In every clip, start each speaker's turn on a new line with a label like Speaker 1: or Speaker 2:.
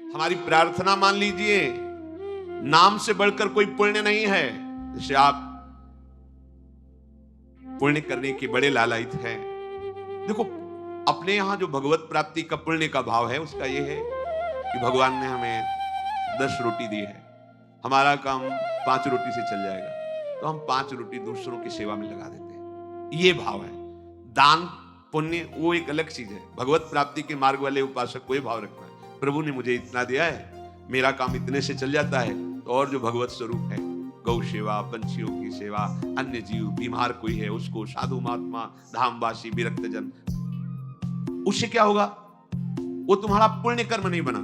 Speaker 1: हमारी प्रार्थना मान लीजिए, नाम से बढ़कर कोई पुण्य नहीं है। जैसे आप पुण्य करने के बड़े लालायित हैं। देखो, अपने यहां जो भगवत प्राप्ति का पुण्य का भाव है, उसका यह है कि भगवान ने हमें 10 रोटी दी है, हमारा काम 5 रोटी से चल जाएगा, तो हम 5 रोटी दूसरों की सेवा में लगा देते हैं। ये भाव है। दान पुण्य वो एक अलग चीज है। भगवत प्राप्ति के मार्ग वाले उपासक को ये भाव रखना है, प्रभु ने मुझे इतना दिया है, मेरा काम इतने से चल जाता है, तो और जो भगवत स्वरूप है, गौ सेवा, पंछियों की सेवा, अन्य जीव, बीमार कोई है उसको, साधु महात्मा, धामवासी, विरक्त जन, उससे क्या होगा? वो तुम्हारा पुण्य कर्म नहीं बना,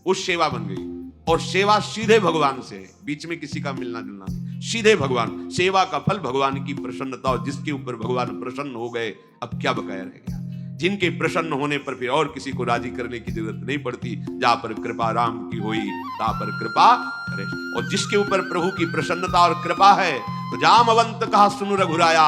Speaker 1: वो सेवा बन गई। और सेवा सीधे भगवान से है, बीच में किसी का मिलना जुलना नहीं, सीधे भगवान। सेवा का फल भगवान की प्रसन्नता, और जिसके ऊपर भगवान प्रसन्न हो गए, अब क्या बकाया रह गया? जिनके प्रसन्न होने पर फिर और किसी को राजी करने की जरूरत नहीं पड़ती। जहां पर कृपा राम की हुई, तहां पर कृपा करे। और जिसके ऊपर प्रभु की प्रसन्नता और कृपा है, तो जामवंत कहा सुनु रघुराया,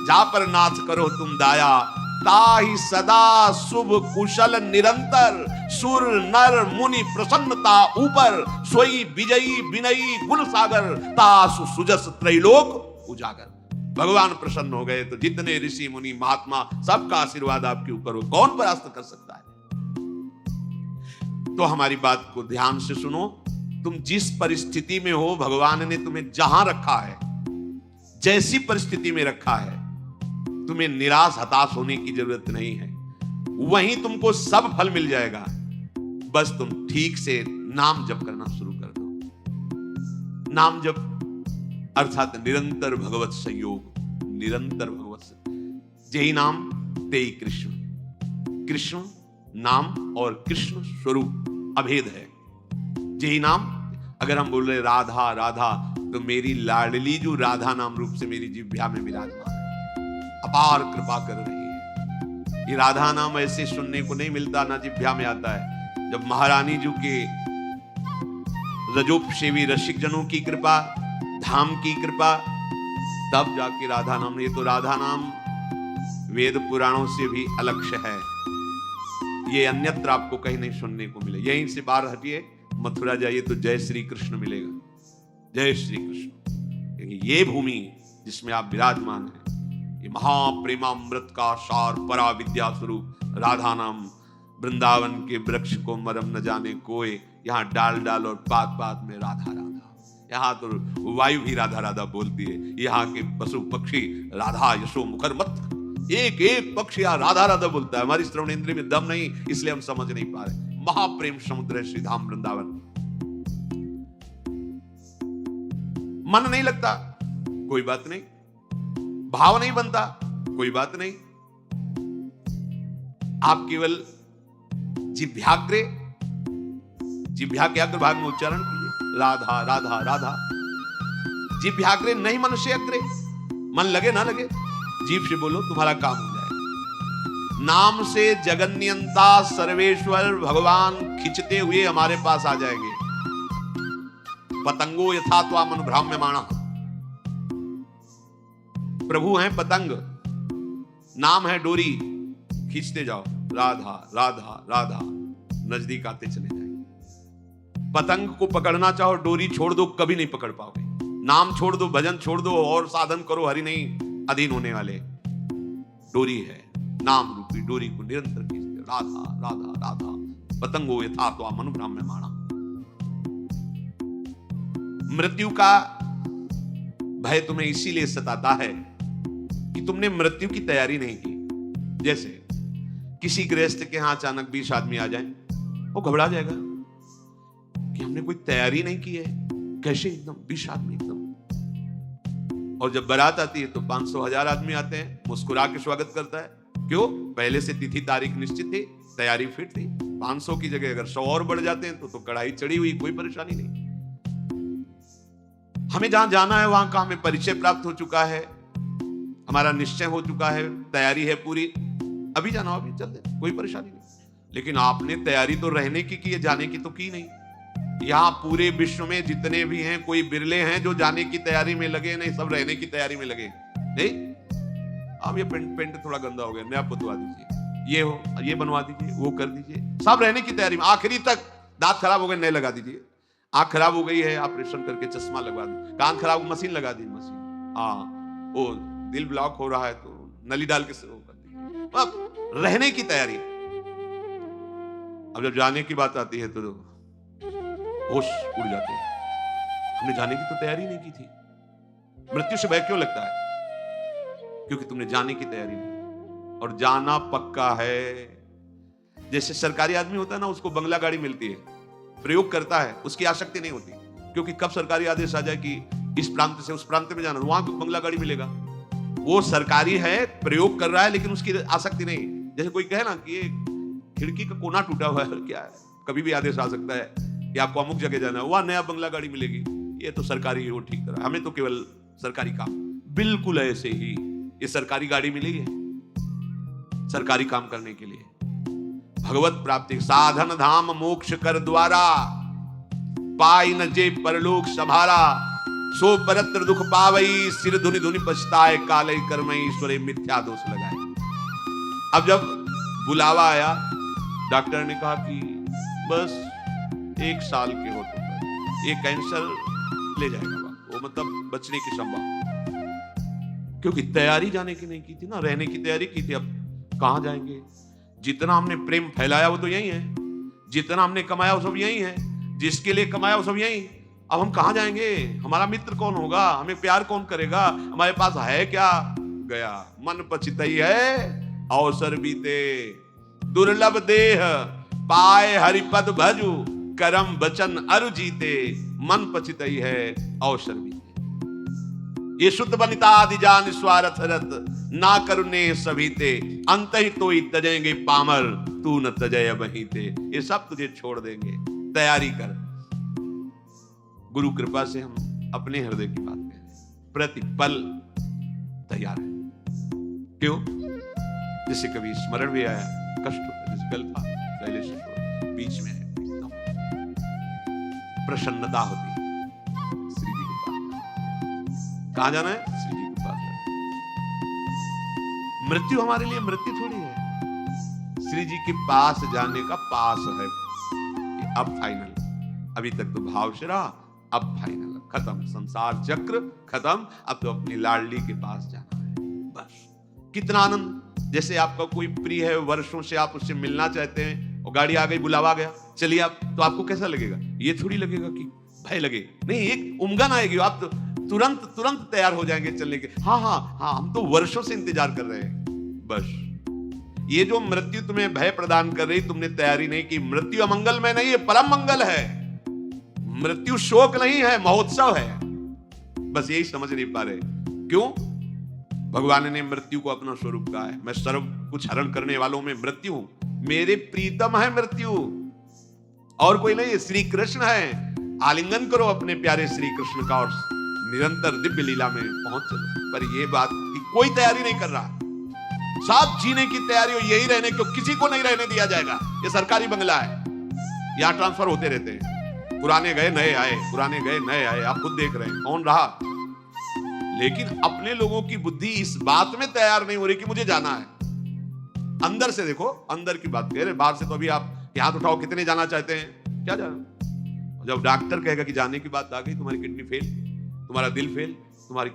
Speaker 1: जा पर नाथ करो तुम दाया, ताहि सदा शुभ कुशल निरंतर, सुर नर मुनि प्रसन्नता ऊपर, सोई विजयी विनयी गुण सागर, तासु सुजस त्रैलोक उजागर। भगवान प्रसन्न हो गए तो जितने ऋषि मुनि महात्मा, सबका आशीर्वाद आपके ऊपर हो, कौन परास्त कर सकता है? तो हमारी बात को ध्यान से सुनो। तुम जिस परिस्थिति में हो, भगवान ने तुम्हें जहां रखा है, जैसी परिस्थिति में रखा है, तुम्हें निराश हताश होने की जरूरत नहीं है। वहीं तुमको सब फल मिल जाएगा। बस तुम ठीक से नाम जप करना शुरू कर दो। नाम जप अर्थात निरंतर भगवत संयोग, निरंतर भगवत। जय नाम तेई कृष्ण। कृष्ण नाम और कृष्ण स्वरूप अभेद है। जय नाम, अगर हम बोल रहे राधा राधा, तो मेरी लाडली जो राधा नाम रूप से मेरी जिह्वा में विराजमान है, अपार कृपा कर रही है। ये राधा नाम ऐसे सुनने को नहीं मिलता, ना जिह्वा में आता है। जब महारानी जी के रजोपसेवी रसिक जनों की कृपा, धाम की कृपा, तब जाके राधा नाम। ये तो राधा नाम वेद पुराणों से भी अलग है। ये अन्यत्र आपको कहीं नहीं सुनने को मिले। यहीं से बाहर हटिए, मथुरा जाइए तो जय श्री कृष्ण मिलेगा, जय श्री कृष्ण। ये भूमि जिसमें आप विराजमान हैं, ये महाप्रेमामृत का सार, परा विद्या स्वरूप राधा नाम। वृंदावन के वृक्ष को मरम न जाने कोई, यहाँ डाल डाल और पात पात में राधा राधा। यहाँ तो वायु भी राधा राधा बोलती है, यहाँ के पशु पक्षी राधा यशो मुखर मत, एक एक पक्षी यहाँ राधा राधा बोलता है। हमारी श्रवण इंद्रिय में दम नहीं, इसलिए हम समझ नहीं पा रहे। महाप्रेम समुद्र है श्री धाम वृंदावन। मन नहीं लगता, कोई बात नहीं। भाव नहीं बनता, कोई बात नहीं। आप केवल जिह्वाग्रे, जिह्वा के अग्र भाग में उच्चारण कीजिए, राधा राधा राधा। जिह्वाग्रे नहीं मन से अग्रे। मन लगे ना लगे, जीभ से बोलो, तुम्हारा काम हो जाएगा। नाम से जगन्यंता सर्वेश्वर भगवान खिंचते हुए हमारे पास आ जाएंगे। पतंगो यथा त्वामनु भ्राम्यमाणः। प्रभु हैं पतंग, नाम है डोरी, खींचते जाओ, राधा राधा राधा, नजदीक आते चले जाएंगे। पतंग को पकड़ना चाहो, डोरी छोड़ दो, कभी नहीं पकड़ पाओगे। नाम छोड़ दो, भजन छोड़ दो, और साधन करो, हरि नहीं अधीन होने वाले। डोरी है, नाम रूपी डोरी को निरंतर खींचते, राधा राधा राधा। पतंगो यथा त्वामनु भ्राम्यमाणः। मृत्यु का भय तुम्हें इसीलिए सताता है कि तुमने मृत्यु की तैयारी नहीं की। जैसे किसी गृहस्थ के यहां अचानक 20 आदमी आ जाए, वो घबरा जाएगा कि हमने कोई तैयारी नहीं की है, कैसे एकदम 20 आदमी एकदम। और जब बारात आती है तो 500-1000 आदमी आते हैं, मुस्कुरा के स्वागत करता है। क्यों? पहले से तिथि तारीख निश्चित थी, तैयारी फिट थी। 500 की जगह अगर 100 और बढ़ जाते हैं तो कढ़ाई चढ़ी हुई, कोई परेशानी नहीं। हमें जहां जाना है वहां का हमें परिचय प्राप्त हो चुका है, हमारा निश्चय हो चुका है, तैयारी है पूरी, अभी जाना अभी चलते, कोई परेशानी नहीं। लेकिन आपने तैयारी तो रहने की है, जाने की तो की नहीं। यहाँ पूरे विश्व में जितने भी हैं, कोई बिरले हैं जो जाने की तैयारी में लगे, नहीं सब रहने की तैयारी में लगे। नहीं, अब ये पेंट थोड़ा गंदा हो गया, नया पुतवा दीजिए, ये हो ये बनवा दीजिए, वो कर दीजिए, सब रहने की तैयारी में। आखिरी तक दांत खराब हो गए, नए लगा दीजिए। आंख खराब हो गई है, ऑपरेशन करके चश्मा लगवा दीजिए। कान खराब, मशीन लगा दी, मशीन। हाँ, वो दिल ब्लॉक हो रहा है तो नली डाल के वो कर दीजिए। अब रहने की तैयारी। अब जब जाने की बात आती है तो होश उड़ जाते हैं। हमने जाने की तो तैयारी नहीं की थी। मृत्यु से भय क्यों लगता है? क्योंकि तुमने जाने की तैयारी नहीं, और जाना पक्का है। जैसे सरकारी आदमी होता है ना, उसको बंगला गाड़ी मिलती है, प्रयोग करता है, उसकी आसक्ति नहीं होती, क्योंकि कब सरकारी आदेश आ जाए कि इस प्रांत से उस प्रांत में जाना, वहां बंगला गाड़ी मिलेगा। वो सरकारी है, प्रयोग कर रहा है, लेकिन उसकी आसक्ति नहीं। जैसे कोई कहे ना कि ये खिड़की का कोना टूटा हुआ है, क्या है, कभी भी आदेश आ सकता है कि आपको अमुक जगह जाना है, वहां नया बंगला गाड़ी मिलेगी, ये तो सरकारी है, वो ठीक करा। हमें तो केवल सरकारी काम। बिल्कुल ऐसे ही ये सरकारी गाड़ी मिली है सरकारी काम करने के लिए। भगवत प्राप्ति साधन धाम मोक्ष कर द्वारा, पाई न जे परलोक संभारा, सो परत्र दुख पावई, सिर धुनि धुनि पछताए, काले कर्म ईश्वरे मिथ्या दोष लगाए। अब जब बुलावा आया, डॉक्टर ने कहा कि बस 1 साल के हो तो ये कैंसर ले जाएगा, वो मतलब बचने की संभावना। क्योंकि तैयारी जाने की नहीं की थी ना, रहने की तैयारी की थी। अब कहां जाएंगे? जितना हमने प्रेम फैलाया वो तो यही है, जितना हमने कमाया वो सब यही है, जिसके लिए कमाया वो सब यही। अब हम कहां जाएंगे? हमारा मित्र कौन होगा? हमें प्यार कौन करेगा? हमारे पास है क्या? गया। मन पछितई है अवसर बीते, दुर्लभ देह पाए हरिपद भजु, करम बचन अरु जीते, मन पछितई है अवसर बीते। ये शुद्ध बनिता आदि जान स्वार्थ रत, ना करुणे सभीते, अंत ही तो ही तजेंगे पामर, तू न तजय बहीते। ये सब तुझे छोड़ देंगे, तैयारी कर। गुरु कृपा से हम अपने हृदय की बात कह रहे हैं, प्रतिपल तैयार है। क्यों? जैसे कभी स्मरण भी आया, कष्ट होता, जैसे कल था शैलेश बीच में एकदम प्रसन्नता होती, श्री जी के पास। कहां जाना है? श्री जी के पास। मृत्यु हमारे लिए मृत्यु थोड़ी है, श्री जी के पास जाने का पास है। अब फाइनल, अभी तक तो भाव से रहा, अब फाइनल, खत्म, संसार चक्र खत्म। अब तो अपनी लाडली के पास जाना है, बस। कितना आनंद! जैसे आपका कोई प्रिय है, वर्षों से आप उससे मिलना चाहते हैं, और गाड़ी आ गई, बुलावा आ गया, चलिए आप, तो आपको कैसा लगेगा? ये थोड़ी लगेगा कि भय लगे, नहीं, एक उमगन आएगी, आप तो तुरंत तैयार हो जाएंगे चलने के। हाँ हाँ हाँ, हम तो वर्षों से इंतजार कर रहे हैं, बस। ये जो मृत्यु तुम्हें भय प्रदान कर रही, तुमने तैयारी नहीं की। मृत्यु अमंगल में नहीं है, परम मंगल है। मृत्यु शोक नहीं है, महोत्सव है। बस यही समझ नहीं पा रहे। क्यों? भगवान ने मृत्यु को अपना स्वरूप कहा है। मैं सर्व कुछ हरण करने वालों में मृत्यु हूं, मेरे प्रीतम है मृत्यु, और कोई नहीं, श्री कृष्ण है। आलिंगन करो अपने प्यारे श्री कृष्ण का और निरंतर दिव्य लीला में पहुंच चलो। पर यह बात की कोई तैयारी नहीं कर रहा। साथ जीने की तैयारी हो, यही रहने को, किसी को नहीं रहने दिया जाएगा। ये सरकारी बंगला है, यहां ट्रांसफर होते रहते हैं, पुराने गए नए आए, पुराने गए नए आए। आप खुद देख रहे हैं कौन रहा। लेकिन अपने लोगों की बुद्धि इस बात में तैयार नहीं हो रही कि मुझे जाना है। अंदर से देखो, अंदर की बात कह रहे, बाहर से तो अभी आप हाथ उठाओ, कितने जाना चाहते हैं? क्या जाना? जब डॉक्टर कहेगा कि जाने की बात आ गई, तुम्हारी किडनी फेल, तुम्हारा दिल फेल, तुम्हारी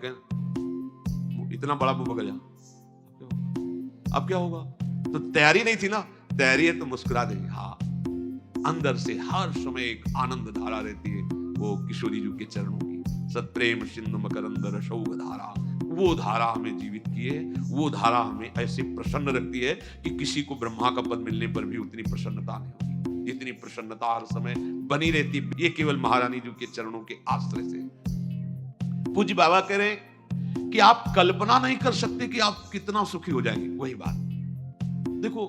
Speaker 1: इतना बड़ा मुंह बगल जा, अब क्या होगा? तो तैयारी नहीं थी ना। तैयारी है तो मुस्कुरा देंगे। हाँ, अंदर से हर समय एक आनंद धारा रहती है, वो किशोरी जी के चरणों की। सत्प्रेम सिंधु मकरंद रसौघ धारा, वो धारा हमें जीवित की है। वो धारा हमें ऐसे प्रसन्न रखती है कि किसी को ब्रह्मा का पद मिलने पर भी उतनी प्रसन्नता नहीं होगी जितनी प्रसन्नता हर समय बनी रहती है। ये केवल महारानी जी के चरणों के आश्रय से। पूज्य बाबा कह रहे हैं कि आप कल्पना नहीं कर सकते कि आप कितना सुखी हो जाएंगे। वही बात देखो,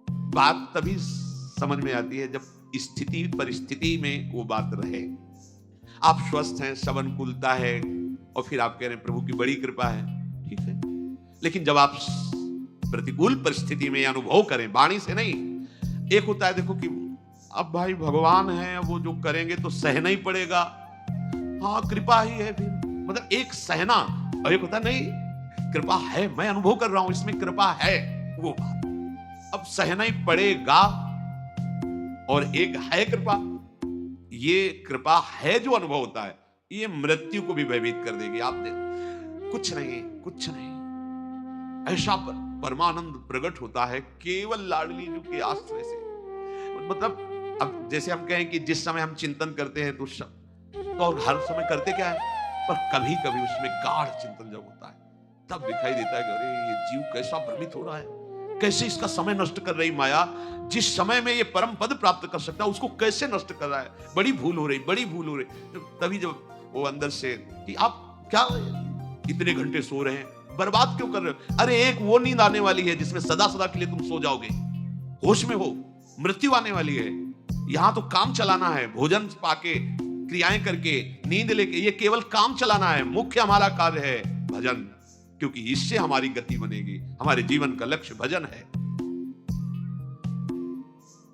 Speaker 1: बात तभी समझ में आती है जब स्थिति परिस्थिति में वो बात रहे। आप स्वस्थ हैं, सब अनुकूलता है, और फिर आप कह रहे हैं प्रभु की बड़ी कृपा है, ठीक है। लेकिन जब आप प्रतिकूल परिस्थिति में अनुभव करें, वाणी से नहीं, एक होता है देखो कि अब भाई भगवान है, वो जो करेंगे तो सहना ही पड़ेगा, हाँ कृपा ही है, फिर मतलब एक सहना, और एक होता नहीं कृपा है, मैं अनुभव कर रहा हूं इसमें कृपा है, वो बात अब सहना ही पड़ेगा। और एक है कृपा। ये कृपा है जो अनुभव होता है, ये मृत्यु को भी भयभीत कर देगी। आप देख, कुछ नहीं, कुछ नहीं, ऐसा परमानंद प्रकट होता है केवल लाडली जी के आश्रय से। मतलब अब जैसे हम कहें कि जिस समय हम चिंतन करते हैं तो और हर समय करते क्या है, पर कभी कभी उसमें गाढ़ चिंतन जब होता है तब दिखाई देता है कि अरे ये जीव कैसा भ्रमित हो रहा है, कैसे इसका समय नष्ट कर रही माया। जिस समय में ये परम पद प्राप्त कर सकता है उसको कैसे नष्ट कर रहा है, बड़ी भूल हो रही, बड़ी भूल हो रही। तभी जब वो अंदर से कि आप क्या इतने घंटे सो रहे हैं, बर्बाद क्यों कर रहे हो? अरे एक वो नींद आने वाली है जिसमें सदा सदा के लिए तुम सो जाओगे, होश में हो, मृत्यु आने वाली है। यहां तो काम चलाना है, भोजन पाके, क्रियाएं करके, नींद लेके, ये केवल काम चलाना है। मुख्य हमारा कार्य है भजन, क्योंकि इससे हमारी गति बनेगी। हमारे जीवन का लक्ष्य भजन है।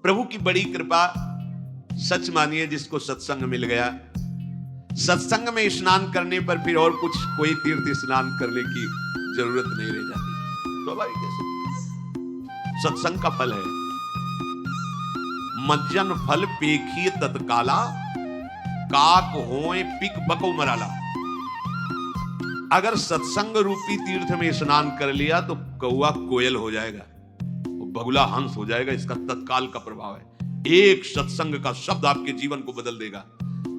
Speaker 1: प्रभु की बड़ी कृपा, सच मानिए जिसको सत्संग मिल गया, सत्संग में स्नान करने पर फिर और कुछ कोई तीर्थ स्नान करने की जरूरत नहीं रह जाती। स्वाभाविक है, सत्संग का फल है। मज्जन फल पेखिए तत्काला, काक होए पिक बको मराला। अगर सत्संग रूपी तीर्थ में स्नान कर लिया तो कौआ कोयल हो जाएगा, बगुला हंस हो जाएगा। इसका तत्काल का प्रभाव है। एक सत्संग का शब्द आपके जीवन को बदल देगा।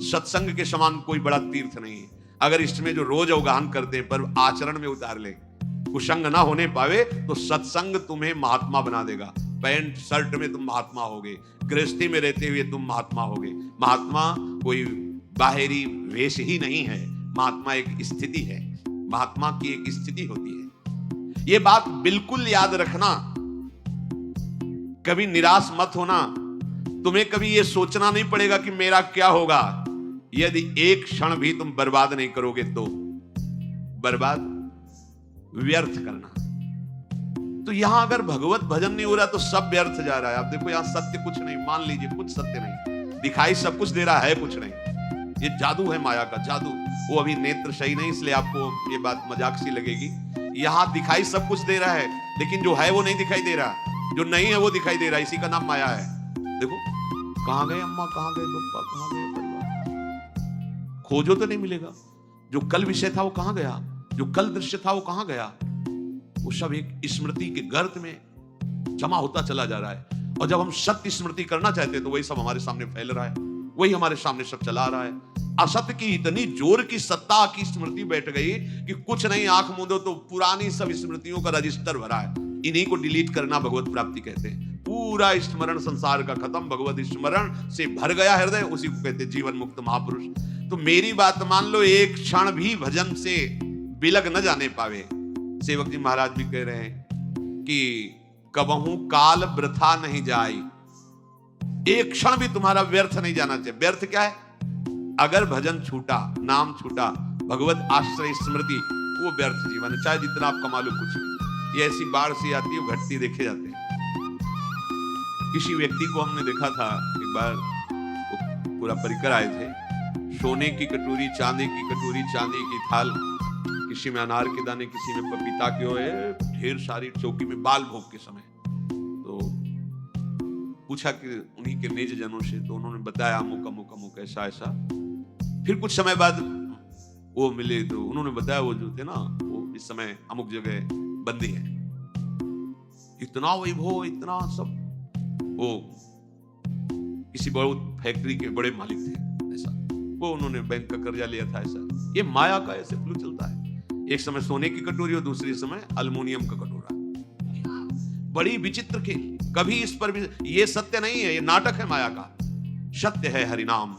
Speaker 1: सत्संग के समान कोई बड़ा तीर्थ नहीं है। अगर इसमें जो रोज अवगाहन करते हैं पर आचरण में उतार ले, कुसंग ना होने पावे, तो सत्संग तुम्हें महात्मा बना देगा। पैंट शर्ट में तुम महात्मा होगे, गृहस्थी में रहते हुए तुम महात्मा होगे। महात्मा कोई बाहरी वेश ही नहीं है, महात्मा एक स्थिति है। महात्मा की एक स्थिति होती है। ये बात बिल्कुल याद रखना, कभी निराश मत होना। तुम्हें कभी ये सोचना नहीं पड़ेगा कि मेरा क्या होगा। यदि एक क्षण भी तुम बर्बाद नहीं करोगे तो बर्बाद व्यर्थ करना। तो यहां अगर भगवत भजन नहीं हो रहा तो सब व्यर्थ जा रहा है। आप देखो यहां सत्य कुछ नहीं, मान लीजिए कुछ सत्य नहीं, दिखाई सब कुछ दे रहा है, कुछ नहीं। ये जादू है माया का, जादू। वो अभी नेत्र सही नहीं, इसलिए आपको ये बात मजाक सी लगेगी। यहां दिखाई सब कुछ दे रहा है, लेकिन जो है वो नहीं दिखाई दे रहा, जो नहीं है वो दिखाई दे रहा है। इसी का नाम माया है। देखो कहां गए अम्मा, कहां गए पप्पा, कहां गए परिवार, खोजो तो नहीं मिलेगा। जो कल विषय था वो कहां गया, जो कल दृश्य था वो कहां गया। वो सब एक स्मृति के गर्त में जमा होता चला जा रहा है। और जब हम सत्य स्मृति करना चाहते हैं तो वही सब हमारे सामने फैल रहा है, वही हमारे सामने सब चला रहा है। असत्य की इतनी जोर की सत्ता की स्मृति बैठ गई कि कुछ नहीं, आंख मूंदो तो पुरानी सब स्मृतियों का रजिस्टर भरा है। इन्हीं को डिलीट करना भगवत प्राप्ति कहते हैं। पूरा स्मरण संसार का खत्म, भगवत स्मरण से भर गया हृदय, उसी को कहते हैं जीवन मुक्त महापुरुष। तो मेरी बात मान लो, एक क्षण भी भजन से बिलग न जाने पावे। सेवक जी महाराज भी कह रहे हैं कि कबहू काल वृथा नहीं जाए। एक क्षण भी तुम्हारा व्यर्थ नहीं जाना चाहिए। व्यर्थ क्या है? अगर भजन छूटा, नाम छूटा, भगवत आश्रय स्मृति, वो व्यर्थ जीवन है। चाहे जितना आप कमा लो, कुछ नहीं। ये ऐसी बाढ़ सी आती है, घटती देखे जाते हैं। किसी व्यक्ति को हमने देखा था एक बार, वो पूरा परिकर आए थे, सोने की कटोरी, चांदी की कटोरी, चांदी की थाल, किसी में अनार के दाने, किसी में पपीता के हुए, ढेर सारी चौकी में बाल भोग के समय। तो पूछा कि उन्हीं के निज जनों से, तो उन्होंने बताया अमुक अमुक अमुक ऐसा ऐसा। फिर कुछ समय बाद वो मिले तो उन्होंने बताया वो जो थे ना, वो इस समय अमुक जगह बंदी है। इतना वैभव, इतना सब। वो किसी बड़े फैक्ट्री के बड़े मालिक थे ऐसा, वो उन्होंने बैंक का कर्जा लिया था ऐसा। ये माया का ऐसे फ्लू चलता है। एक समय सोने की कटोरी और दूसरे समय अल्युमिनियम का कटोरा। बड़ी विचित्र खेल। कभी इस पर भी, ये सत्य नहीं है, ये नाटक है माया का। सत्य है हरिनाम,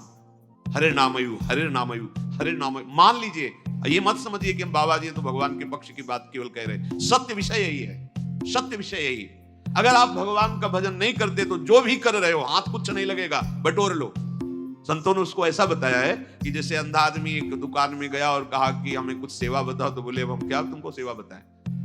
Speaker 1: हरे नामयु, हरे नामयु, हरे नामयु। मान लीजिए, ये मत समझिए कि हम बाबा जी तो भगवान के पक्ष की बात केवल कह रहे। सत्य विषय यही है, सत्य विषय यही है। अगर आप भगवान का भजन नहीं करते तो जो भी कर रहे हो, हाथ कुछ नहीं लगेगा, बटोर लो। संतों ने उसको ऐसा बताया है कि जैसे अंधा आदमी एक दुकान में गया और कहा कि हमें कुछ सेवा बताओ, तो बोले हम क्या तुमको सेवा बताएं,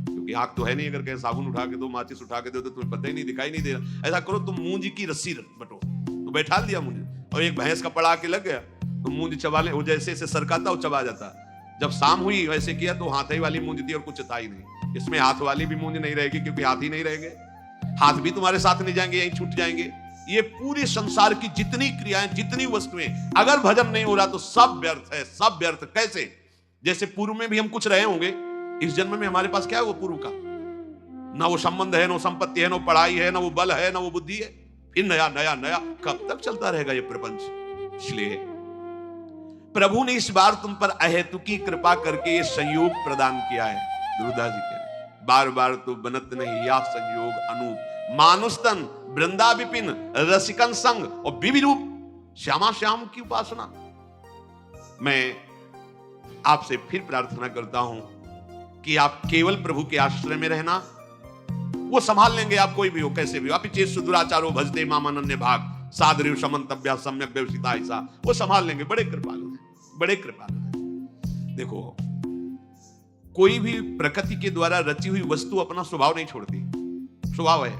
Speaker 1: क्योंकि आंख तो है नहीं। अगर कहीं साबुन उठा के दो, माचिस उठा के दो, तो तुम्हें पता ही नहीं, दिखाई नहीं दे रहा। ऐसा करो, तुम मूंज की रस्सी बटो, तो बैठा दिया मूंज, और एक भैंस का पड़ा के लग गया, तो मूंज चबा ले, वो जैसे जैसे सरकाता वो चबा जाता। जब शाम हुई वैसे किया तो हाथ ही वाली मूंज थी और कुछ था ही नहीं। इसमें हाथ वाली भी मूंज नहीं रहेगी, क्योंकि हाथ ही नहीं रहेंगे, हाथ भी तुम्हारे साथ नहीं जाएंगे, यहीं छूट जाएंगे। ये पूरे संसार की जितनी क्रियाएं, जितनी वस्तुएं, अगर भजन नहीं हो रहा तो सब व्यर्थ है, सब व्यर्थ। कैसे? जैसे पूर्व में भी हम कुछ रहे होंगे, इस जन्म में हमारे पास क्या है वो पूर्व का? ना वो संबंध है, ना संपत्ति है, ना पढ़ाई है, ना वो बल है, ना वो बुद्धि है। फिर नया नया नया कब तक चलता रहेगा ये प्रपंच? इसलिए प्रभु ने इस बार तुम पर अहेतुकी कृपा करके ये संयोग प्रदान किया है। दुर्गा जी कह रहे बार बार तो बनत नहीं या संयोग अनूप, मानुस्तन वृंदा विपिन रसिकन संग और विविरूप श्यामा श्याम की उपासना। मैं आपसे फिर प्रार्थना करता हूं कि आप केवल प्रभु के आश्रय में रहना, वो संभाल लेंगे। आप कोई भी हो, कैसे भी हो, आप चेत सुदुराचारो भजते मामानन्य भाग सादरीव समन्तव्या सम्यक व्यवसिता, ऐसा वो संभाल लेंगे। बड़े कृपालु हैं, बड़े कृपालु हैं। देखो, कोई भी प्रकृति के द्वारा रची हुई वस्तु अपना स्वभाव नहीं छोड़ती। स्वभाव है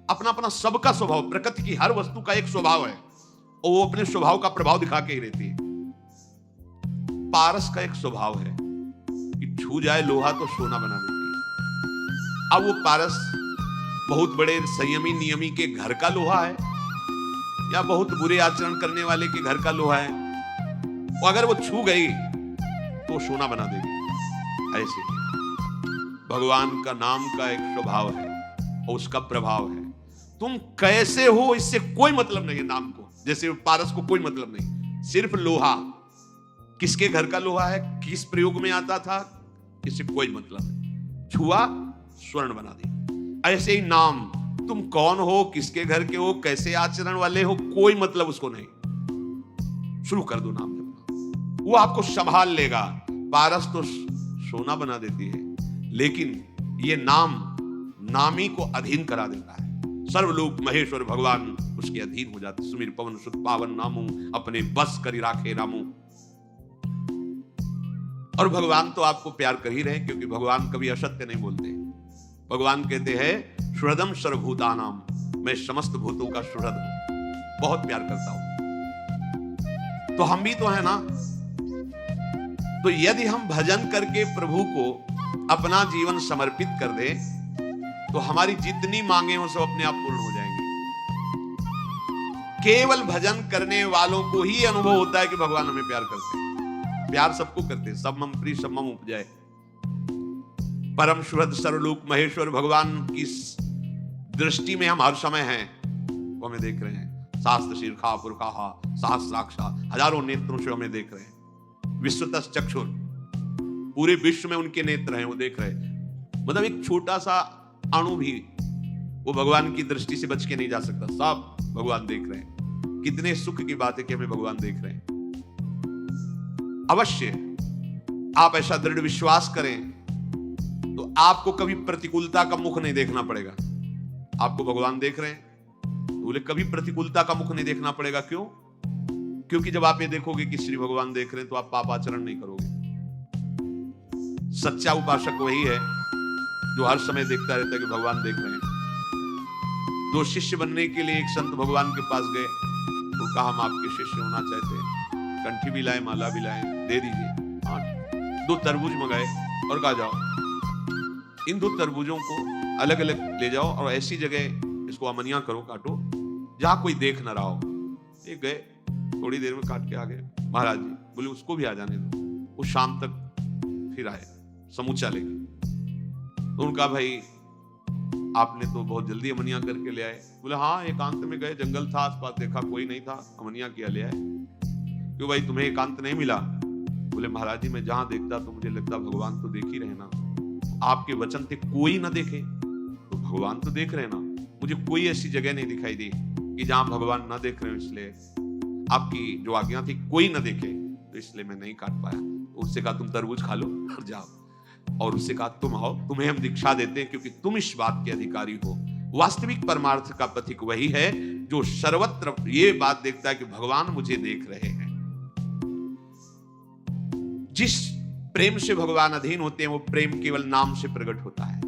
Speaker 1: अपना अपना, सबका स्वभाव, प्रकृति की हर वस्तु का एक स्वभाव है और वो अपने स्वभाव का प्रभाव दिखा के ही रहती है। पारस का एक स्वभाव है कि छू जाए लोहा तो सोना बना देती है। अब वो पारस बहुत बड़े संयमी नियमी के घर का लोहा है या बहुत बुरे आचरण करने वाले के घर का लोहा है, और अगर वो छू गई तो सोना बना देगी। ऐसे भगवान का नाम का एक स्वभाव है और उसका प्रभाव है। तुम कैसे हो इससे कोई मतलब नहीं है नाम को, जैसे पारस को कोई मतलब नहीं। सिर्फ लोहा, किसके घर का लोहा है, किस प्रयोग में आता था, इससे कोई मतलब नहीं। छुआ स्वर्ण बना दिया। ऐसे ही नाम, तुम कौन हो, किसके घर के हो, कैसे आचरण वाले हो, कोई मतलब उसको नहीं। शुरू कर दो नाम जपना, वो आपको संभाल लेगा। पारस तो सोना बना देती है, लेकिन ये नाम नामी को अधीन करा देता है। सर्वलोक महेश्वर भगवान उसके अधीन हो जाते। सुमिर पवन सुत पावन नामू, अपने बस करी राखे रामू। और भगवान तो आपको प्यार कर ही रहे, क्योंकि भगवान कभी असत्य नहीं बोलते। भगवान कहते हैं सुहृदम सर्वभूतानाम, मैं समस्त भूतों का सुहृद हूं, बहुत प्यार करता हूं। तो हम भी तो है ना। तो यदि हम भजन करके प्रभु को अपना जीवन समर्पित कर दे तो हमारी जितनी मांगे हो सब अपने आप पूर्ण हो जाएंगी। केवल भजन करने वालों को ही अनुभव होता है कि भगवान हमें प्यार करते हैं। प्यार सबको करते हैं, सब मम प्रिय सब मम उपजाए। परम सुहृद सर्वलोक महेश्वर भगवान की दृष्टि में हम हर समय हैं, वो हमें देख रहे हैं। शास्त्र शीर्षा पुरखा सहस्राक्षा, हजारों नेत्रों से हमें देख रहे हैं। विश्वतस चक्षुर, पूरे विश्व में उनके नेत्र हैं, वो देख रहे हैं। मतलब एक छोटा सा अणु भी वो भगवान की दृष्टि से बच के नहीं जा सकता, सब भगवान देख रहे हैं। कितने सुख की बात है कि हमें भगवान देख रहे हैं। अवश्य आप ऐसा दृढ़ विश्वास करें तो आपको कभी प्रतिकूलता का मुख नहीं देखना पड़ेगा। आपको भगवान देख रहे हैं तो बोले कभी प्रतिकूलता का मुख नहीं देखना पड़ेगा। क्यों? क्योंकि जब आप ये देखोगे कि श्री भगवान देख रहे हैं तो आप पाप आचरण नहीं करोगे। सच्चा उपासक वही है जो हर समय देखता रहता है कि भगवान देख रहे हैं। दो शिष्य बनने के लिए एक संत भगवान के पास गए, तो कहा हम आपके शिष्य होना चाहते हैं, कंठी भी लाए, माला भी लाए, दे दीजिए। हाँ, 2 तरबूज मंगाए और कहा जाओ इन 2 तरबूजों को अलग अलग ले जाओ और ऐसी जगह इसको अमनिया करो, काटो जहां कोई देख ना रहा हो। ये गए, थोड़ी देर में काट के आ गए। महाराज जी बोले उसको भी आ जाने दो। वो शाम तक फिर आए समूचा लेके। तो उनका भाई आपने तो बहुत जल्दी अमनिया करके ले आए। बोले हाँ, एकांत में गए, जंगल था आसपास, देखा कोई नहीं था, अमनिया किया ले आए। क्यों भाई तुम्हें एकांत नहीं मिला? बोले महाराज जी मैं जहां देखता तो मुझे लगता भगवान तो देख ही रहे ना। आपके वचन थे कोई ना देखे, तो भगवान तो देख रहे ना। मुझे कोई ऐसी जगह नहीं दिखाई दी कि जहां भगवान ना देख रहे हो, इसलिए आपकी जो आज्ञा थी कोई ना देखे, तो इसलिए मैं नहीं काट पाया। उससे कहा तुम तरबूज खा लो और जाओ। और उससे कहा तुम आओ, तुम्हें हम दीक्षा देते हैं क्योंकि तुम इस बात के अधिकारी हो। वास्तविक परमार्थ का पथिक वही है जो सर्वत्र ये बात देखता है कि भगवान मुझे देख रहे हैं। जिस प्रेम से भगवान अधीन होते हैं वो प्रेम केवल नाम से प्रकट होता है।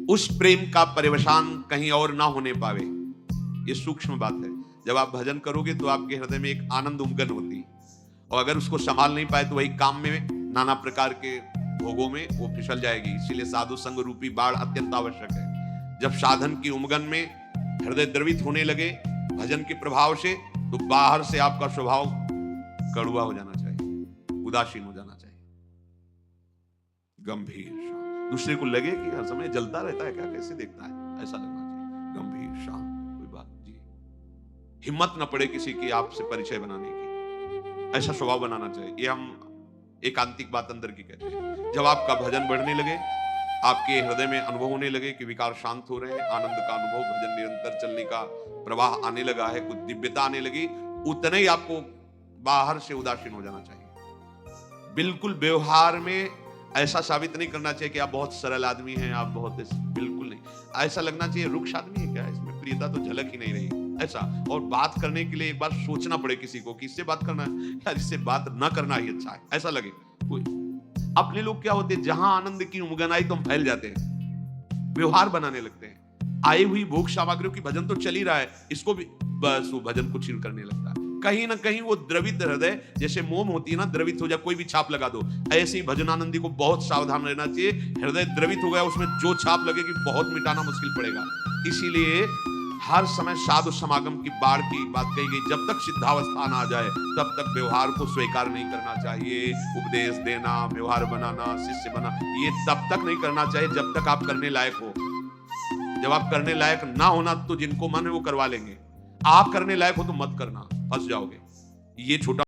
Speaker 1: उस प्रेम का परिवसान कहीं और ना होने पावे, ये सूक्ष्म बात है। जब आप भजन करोगे तो आपके हृदय में एक आनंद उमगन होती है, और अगर उसको संभाल नहीं पाए तो वही काम में नाना प्रकार के भोगों में वो फिसल जाएगी। इसीलिए साधु संग रूपी बाढ़ अत्यंत आवश्यक है। जब साधन की उमगन में हृदय द्रवित होने लगे भजन के प्रभाव से, तो बाहर से आपका स्वभाव कड़वा हो जाना चाहिए, उदासीन हो जाना चाहिए, गंभीर शांत। दूसरे को लगे कि हर समय जलता रहता है क्या, कैसे देखता है, ऐसा लगना चाहिए, गंभीर शांत, कोई बात जी, हिम्मत न पड़े किसी की आपसे परिचय बनाने की, ऐसा स्वभाव बनाना चाहिए। ये हम एकांतिक बात अंदर की कहते हैं। जब आपका भजन बढ़ने लगे, आपके हृदय में अनुभव होने लगे कि विकार शांत हो रहे हैं, आनंद का अनुभव, भजन निरंतर चलने का प्रवाह आने लगा है, कुछ दिव्यता आने लगी, उतने ही आपको बाहर से उदासीन हो जाना चाहिए। बिल्कुल व्यवहार में ऐसा साबित नहीं करना चाहिए कि आप बहुत सरल आदमी हैं, आप बहुत, बिल्कुल नहीं। ऐसा लगना चाहिए रुक्ष आदमी है क्या, इसमें प्रियता तो झलक ही नहीं रही, ऐसा। और बात करने के लिए एक बार सोचना पड़े किसी को कि इससे बात करना है यार, इससे बात ना करना ही अच्छा है, ऐसा लगे कोई। अपने लोग क्या होते हैं, जहां आनंद की उमगन आई तो हम फैल जाते हैं, व्यवहार बनाने लगते हैं। आई हुई भोग सामग्रियों की भजन तो चल ही रहा है, इसको भी बस वो भजन को छीन करने लगता है। कहीं ना कहीं वो द्रवित हृदय, जैसे मोम होती है ना, द्रवित हो जाए, कोई भी छाप लगा दो, ऐसे ही भजनानंदी को बहुत सावधान रहना चाहिए। हृदय द्रवित हो गया, उसमें जो छाप लगेगी बहुत मिटाना मुश्किल पड़ेगा। इसीलिए हर समय साधु समागम की बाढ़ की बात कही गई। जब तक सिद्धावस्था ना आ जाए तब तक व्यवहार को स्वीकार नहीं करना चाहिए। उपदेश देना, व्यवहार बनाना, शिष्य बना, ये तब तक नहीं करना चाहिए जब तक आप करने लायक हो। जब आप करने लायक ना होना तो जिनको मन है वो करवा लेंगे, आप करने लायक हो तो मत करना, फंस जाओगे। ये छोटा